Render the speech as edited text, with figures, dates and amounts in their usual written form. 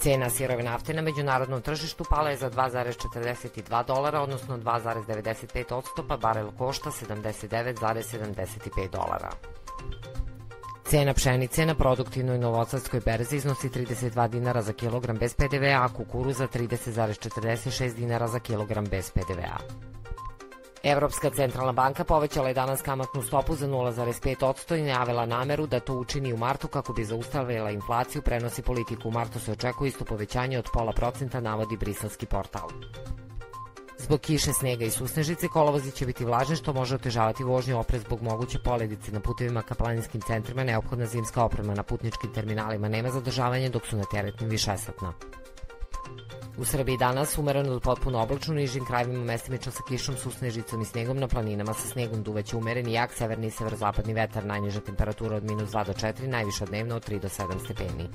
Cena sirove nafte na međunarodnom tržištu pala je za 2,42 dolara, odnosno 2,95%, pa barel košta 79,75 dolara. Cena pšenice na produktivnoj novosadskoj berzi iznosi 32 dinara za kilogram bez PDV-a, a kukuruza 30,46 dinara za kilogram bez PDV-a. Evropska centralna banka povećala je danas kamatnu stopu za 0,5% i najavila nameru da to učini u martu kako bi zaustavila inflaciju, prenosi Politiku. U martu se očekuje isto povećanje od 0,5%, navodi briselski portal. Zbog kiše, snega i susnežice, kolovozi će biti vlažni, što može otežavati vožnju. Oprez zbog moguće poledice na putevima ka planinskim centrima, neophodna zimska oprema. Na putničkim terminalima nema zadržavanja, dok su na teretnim višesatna. U Srbiji danas umereno do potpuno oblačno, u nižim krajevima mestimično sa kišom, susnežicom i snegom, na planinama sa snegom duvaće umereni jak severni i severozapadni vetar, najniža temperatura od -2 do 4, najviša dnevno od 3 do 7 stepeni.